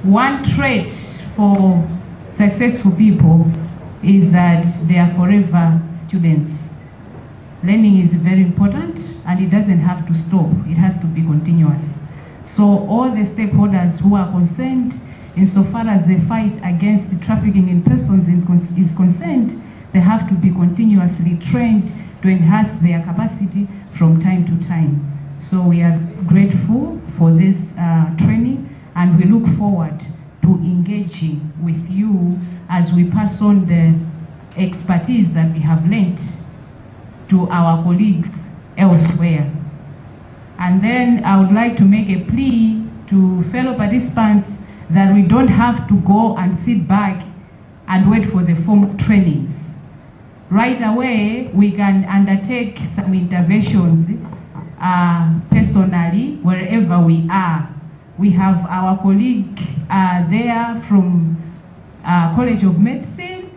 one trait for successful people is that they are forever students. Learning is very important, and it doesn't have to stop. It has to be continuous. So all the stakeholders who are concerned, insofar as the fight against the trafficking in persons is concerned, they have to be continuously trained to enhance their capacity from time to time. So we are grateful for this training, and we look forward to engaging with you as we pass on the expertise that we have learned to our colleagues elsewhere. And then I would like to make a plea to fellow participants that we don't have to go and sit back and wait for the formal trainings. Right away, we can undertake some interventions personally, wherever we are. We have our colleague there from College of Medicine.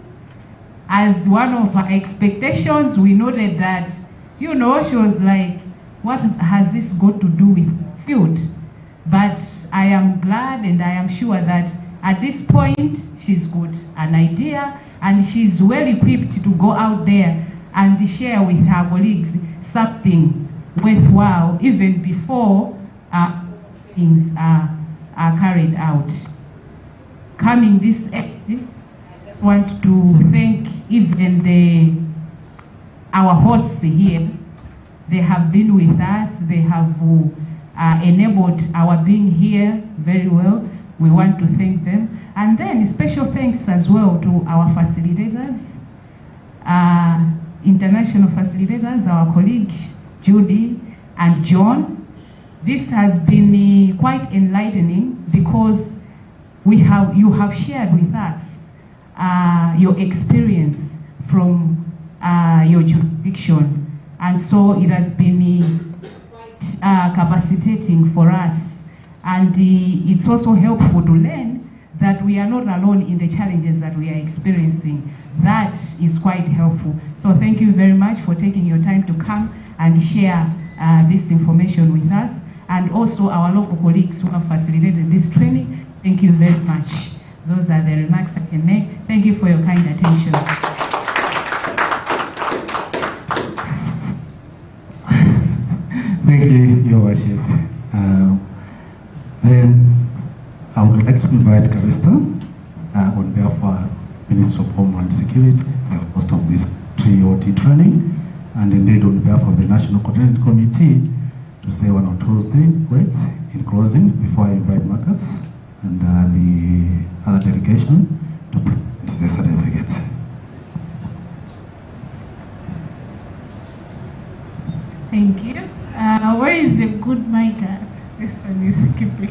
As one of our expectations, we noted that, you know, she was like, what has this got to do with field? But I am glad and I am sure that at this point, she's got an idea and she's well equipped to go out there and share with her colleagues something worthwhile even before things are carried out. Coming this end, I just want to thank even our hosts here. They have been with us. They have enabled our being here very well. We want to thank them. And then special thanks as well to our facilitators, international facilitators, our colleagues, Judy and John. This has been quite enlightening because you have shared with us your experience from your jurisdiction. And so it has been quite capacitating for us. And it's also helpful to learn that we are not alone in the challenges that we are experiencing. That is quite helpful. So thank you very much for taking your time to come and share this information with us. And also our local colleagues who have facilitated this training, thank you very much. Those are the remarks I can make. Thank you for your kind attention. Thank you, Your Worship. Then I would like to invite Carissa on behalf of our Minister of Homeland Security, the host of this TOT training, and indeed on behalf of the National Coordinating Committee, to say one or two words in closing before I invite Marcus and the other delegation to present the certificates. Thank you. Where is the good mic at? This one is keeping it.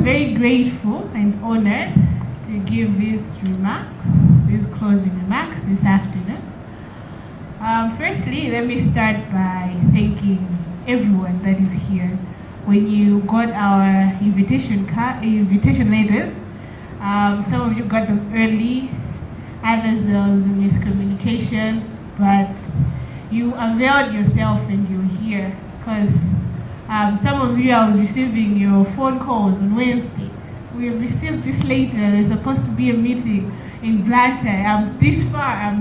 Very grateful and honored to give these remarks, these closing remarks this afternoon. Firstly, let me start by thanking everyone that is here. When you got our invitation letters, some of you got them early, others there was miscommunication, but you availed yourself and you're here because some of you are receiving your phone calls on Wednesday. We have received this later. There's supposed to be a meeting in Blantyre. I'm this far.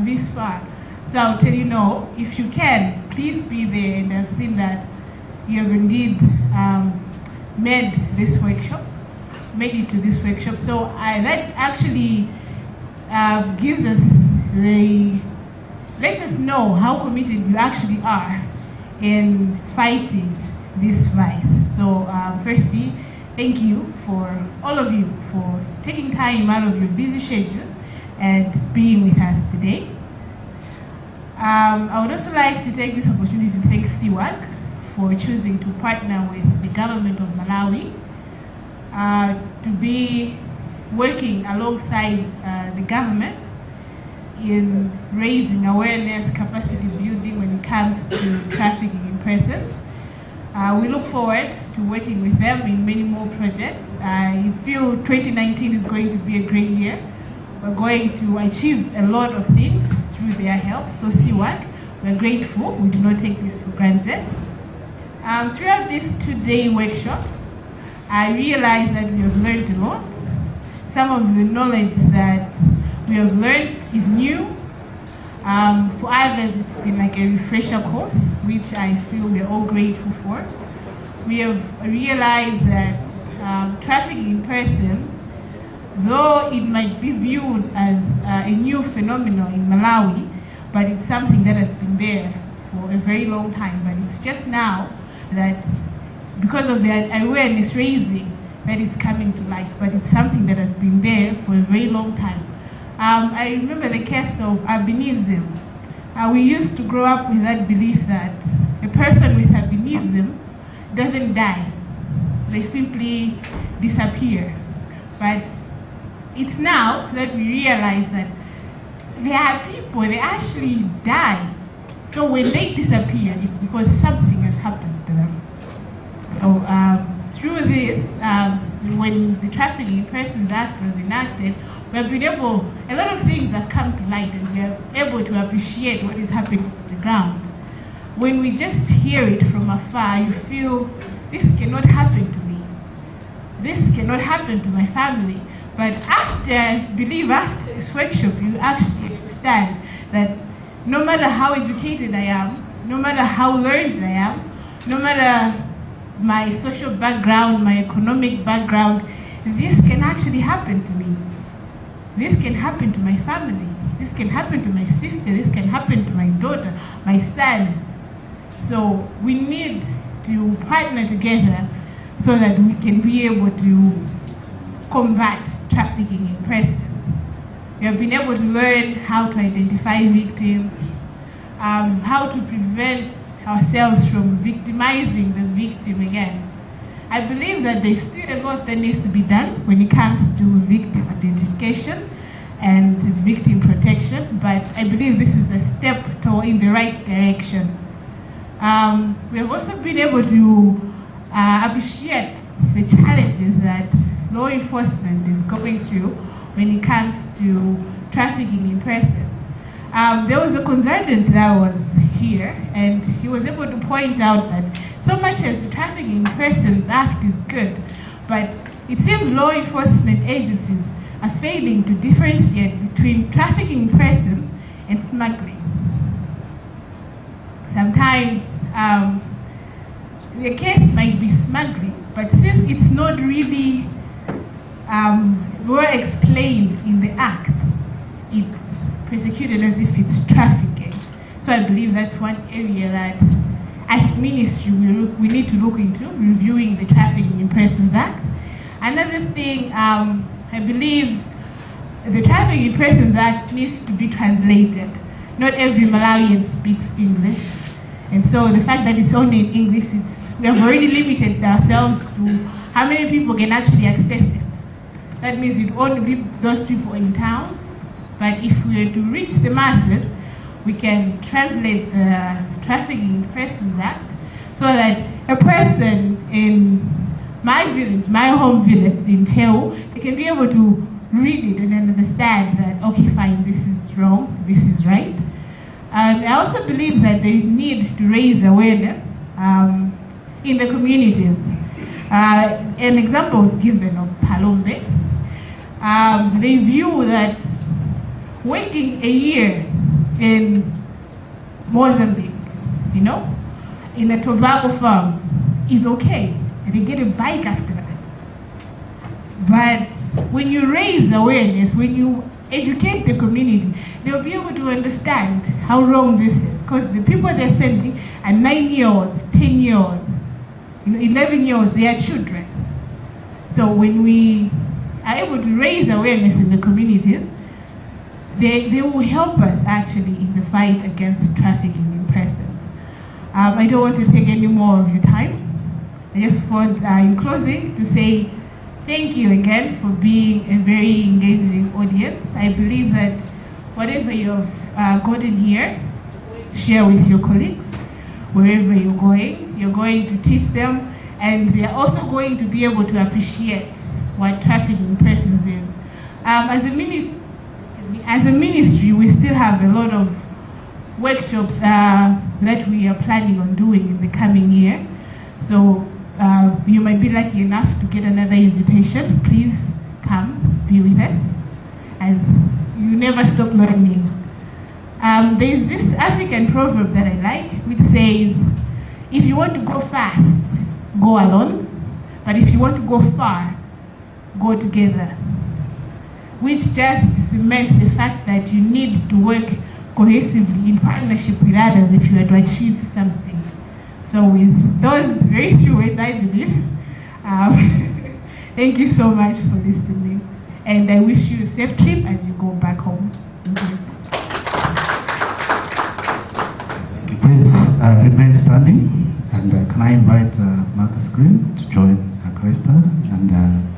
So I'll tell you no, if you can, please be there. And I've seen that you have indeed made it to this workshop. So that actually gives us let us know how committed you actually are in fighting this fight. So firstly, thank you for all of you for taking time out of your busy schedules and being with us today. I would also like to take this opportunity to thank CWAC for choosing to partner with the government of Malawi to be working alongside the government in raising awareness, capacity building when it comes to trafficking in persons. We look forward to working with them in many more projects. I feel 2019 is going to be a great year. We're going to achieve a lot of things through their help. So CWAC, We're grateful. We do not take this for granted. Throughout this 2-day workshop, I realized that we have learned a lot. Some of the knowledge that we have learned is new. For others, it's been like a refresher course, which I feel we're all grateful for. We have realized that trafficking in persons, though it might be viewed as a new phenomenon in Malawi, but it's something that has been there for a very long time. But it's just now that, because of the awareness raising, that it's coming to light. But it's something that has been there for a very long time. I remember the case of albinism. We used to grow up with that belief that a person with albinism doesn't die. They simply disappear. But it's now that we realize that there are people, they actually die. So when they disappear, it's because something has happened to them. So through this, when the Trafficking in Persons Act was enacted, we have been able, a lot of things have come to light, and we are able to appreciate what is happening on the ground. When we just hear it from afar, you feel, this cannot happen to me. This cannot happen to my family. But after this workshop, you actually understand that no matter how educated I am, no matter how learned I am, no matter my social background, my economic background, this can actually happen to me. This can happen to my family. This can happen to my sister. This can happen to my daughter, my son. So we need to partner together so that we can be able to combat trafficking in persons. We have been able to learn how to identify victims, how to prevent ourselves from victimizing the victim again. I believe that there's still a lot that needs to be done when it comes to victim identification and victim protection, but I believe this is a step in the right direction. We have also been able to appreciate the challenges that law enforcement is going through when it comes to trafficking in persons. There was a consultant that was here, and he was able to point out that so much as the Trafficking in Persons Act is good, but it seems law enforcement agencies are failing to differentiate between trafficking in persons and smuggling. Sometimes the case might be smuggling, but since it's not really well explained in the act, it's prosecuted as if it's trafficking. So I believe that's one area that, as ministry, we need to look into, reviewing the Trafficking in Persons Act. Another thing, I believe the Trafficking in Persons Act needs to be translated. Not every Malawian speaks English. And so the fact that it's only in English, we have already limited ourselves to how many people can actually access it. That means it only be those people in towns. But if we are to reach the masses, we can translate the Trafficking in Persons Act so that a person in my village, my home village in Teu, they can be able to read it and then understand that, okay, fine, this is wrong, this is right. I also believe that there is need to raise awareness in the communities. An example was given of Palombe. They view that waiting a year in Mozambique, in a tobacco farm is okay. They get a bike after that. But when you raise awareness, when you educate the community, they'll be able to understand how wrong this is. Because the people they're sending are 9-year-olds, 10-year-olds, 11-year-olds, they are children. So when we are able to raise awareness in the communities, they will help us actually in the fight against trafficking in persons. I don't want to take any more of your time. I just want, in closing, to say thank you again for being a very engaging audience. I believe that whatever you've gotten here, share with your colleagues. Wherever you're going to teach them, and they're also going to be able to appreciate what trafficking in persons is. As a ministry, we still have a lot of workshops that we are planning on doing in the coming year. So you might be lucky enough to get another invitation. Please come, be with us, as you never stop learning. There's this African proverb that I like, which says, if you want to go fast, go alone, but if you want to go far, go together. Which just cements the fact that you need to work cohesively in partnership with others if you are to achieve something. So with those very few words, I believe, thank you so much for listening. And I wish you a safe trip as you go back home. Thank you. Please remain standing, and can I invite Marcus Green to join Krista and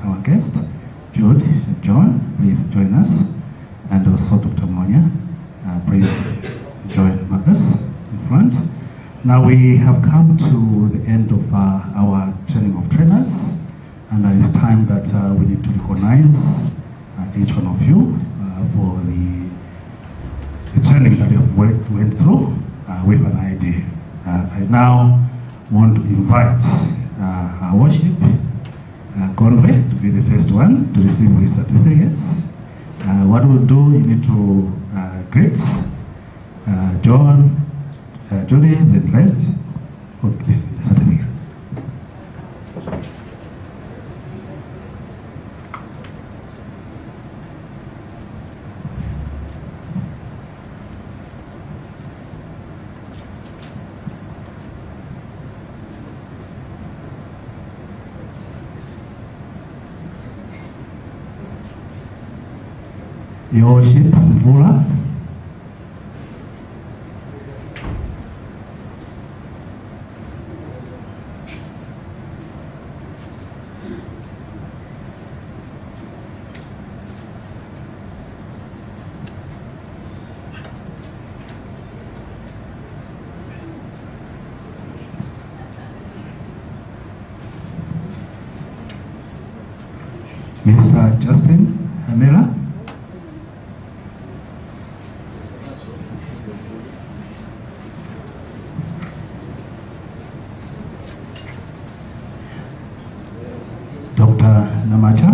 our guest, Jude, John, please join us, and also Dr. Monia. Please join Marcus in front. Now we have come to the end of our training of trainers, and it's time that we need to recognize each one of you for the training that you have went through with an ID. I now want to invite our worship Conway to be the first one to receive his certificates. What we'll do, you need to greet John, Julie, the rest of this certificate. Your worship, Mvula. Mr. Justin Hamela. Dr. Namacha.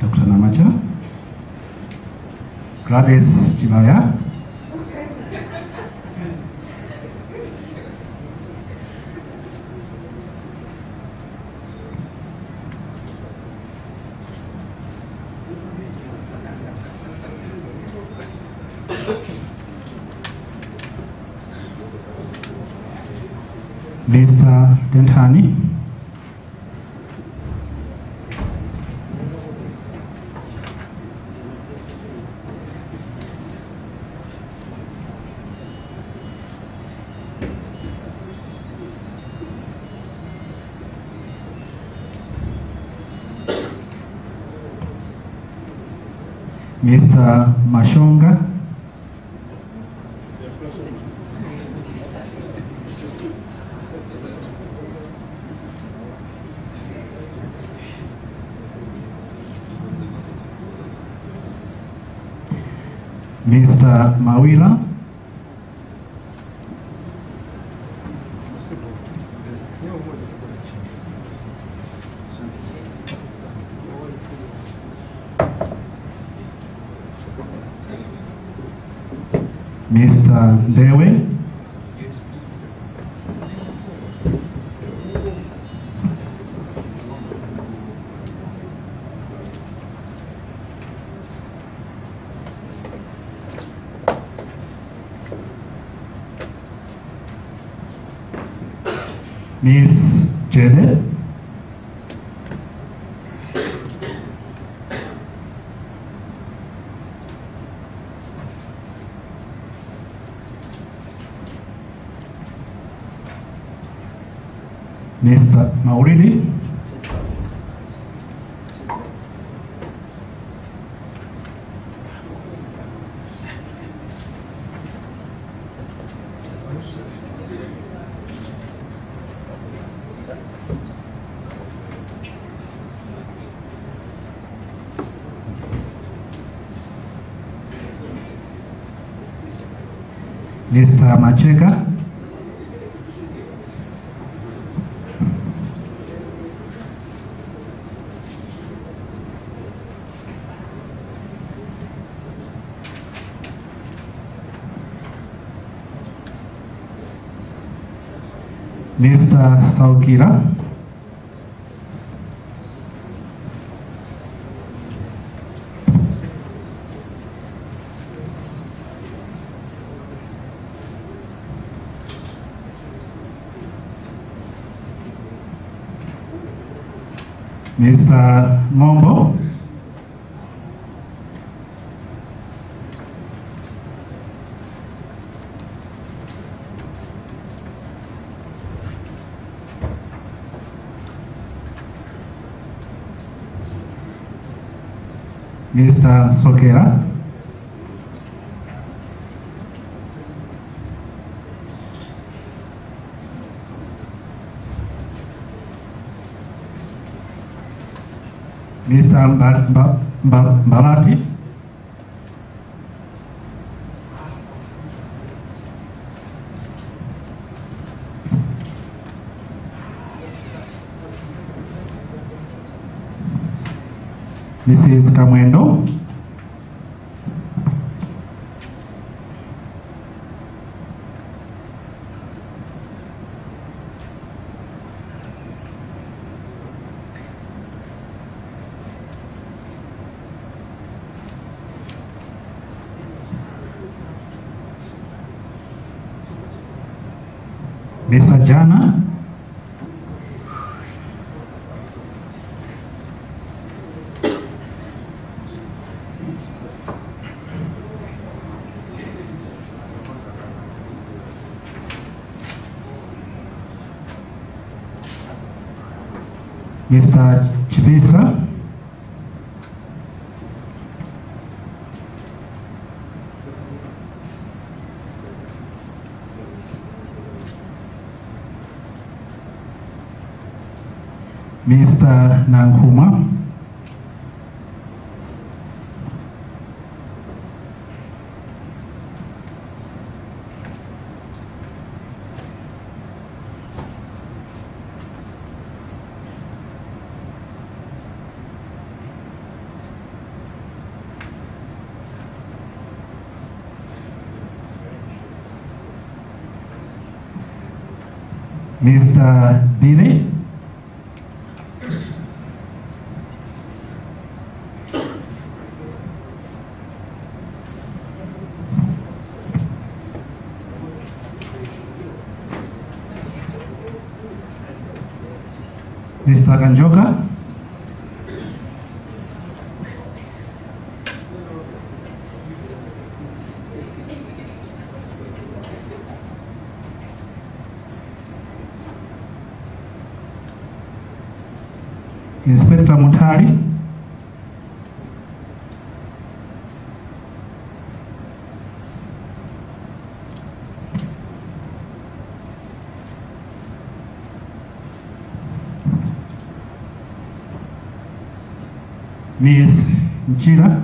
Dr. Namacha. Gladys Chibaya. Lisa Dentani. Mr. Mashonga. Mr. Mawila. Mr. Dewe. Miss Janet. Miss Mauridi. Mr. Macheka. Mr. Saukira. Mr. Mombo. Mr. Sokera. Mr. Balati. Mrs. Kamwendo. Mr. Jana. Mr. Chivisa. Mr. Nanghuma. Mr. Billy. Mr. Kanjoka. Inspector Mutari. Miss Njira.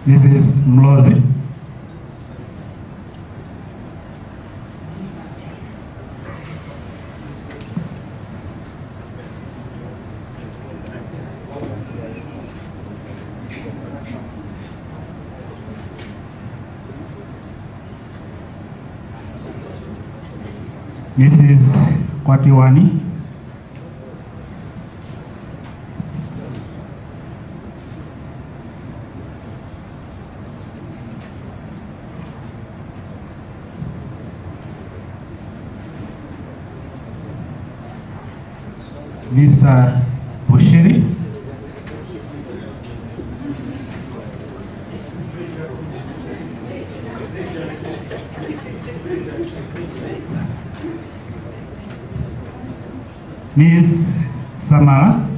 Mrs. Mlozi. Mrs. Kwatiwani. Mr. Bushiri. Ms. Samara.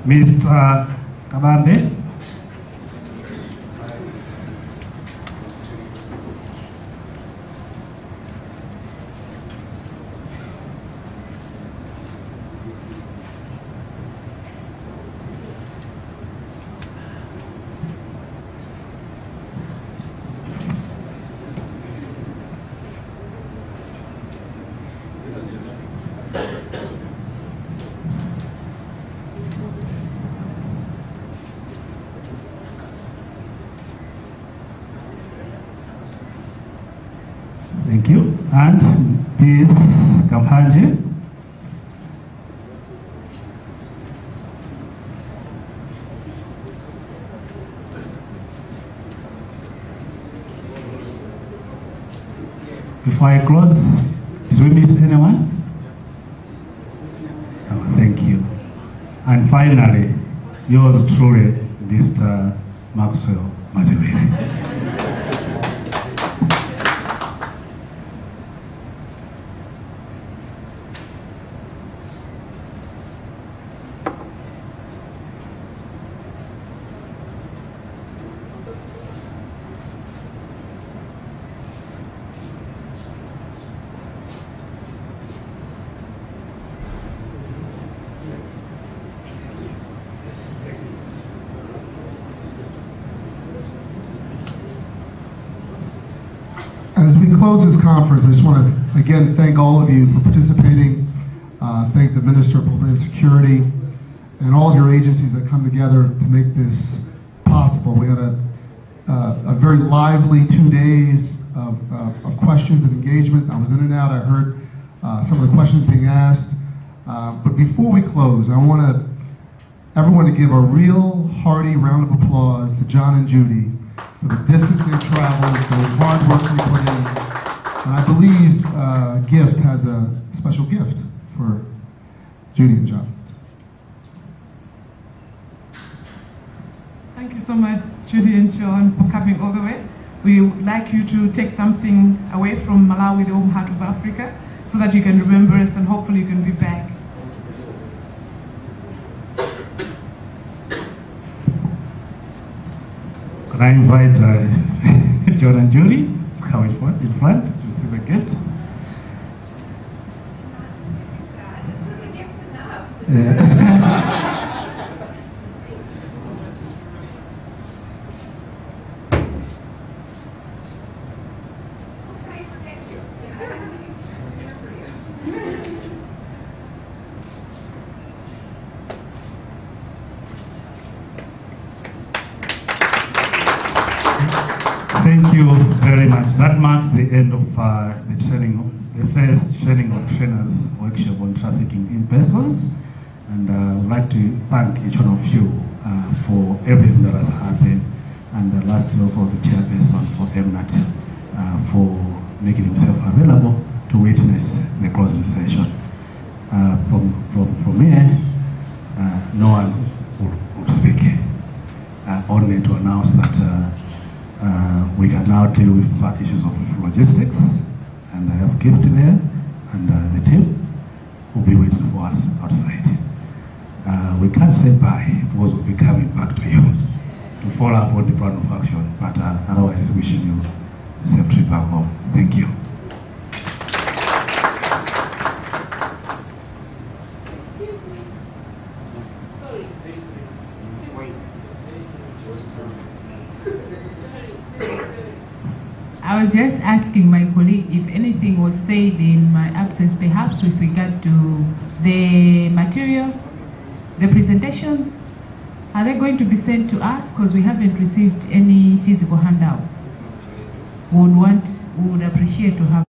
Mr. Kabambe. Thank you. And Ms. Kamhanje. Before I close, did we miss anyone? Oh, thank you. And finally, yours truly, Mr. Maxwell Majibiri. As we close this conference, I just want to again thank all of you for participating, thank the Minister of Homeland Security, and all of your agencies that come together to make this possible. We had a very lively 2 days of questions and engagement. I was in and out. I heard some of the questions being asked. But before we close, I want everyone to give a real hearty round of applause to John and Judy for the distance they traveled, for the hard work they put in. And I believe Gift has a special gift for Judy and John. Thank you so much, Judy and John, for coming all the way. We would like you to take something away from Malawi, the home heart of Africa, so that you can remember us and hopefully you can be back. Could I invite John and Julie to come in front to see the gifts? This was a gift enough. Thank you very much. That marks the end of the first training of trainers workshop on trafficking in persons. And I would like to thank each one of you for everything that has happened. And lastly, also the chairperson for MNAT for making himself available to witness the closing session. From here, no one would speak. Only to announce that we can now deal with issues of logistics, and I have Gift there, and the team will be waiting for us outside. We can't say bye because we'll be coming back to you to follow up on the plan of action, but otherwise wishing you a safe trip back home. Thank you. Excuse me. Sorry. I was just asking my colleague if anything was said in my absence, perhaps with regard to the material, the presentations. Are they going to be sent to us? Because we haven't received any physical handouts. We would appreciate to have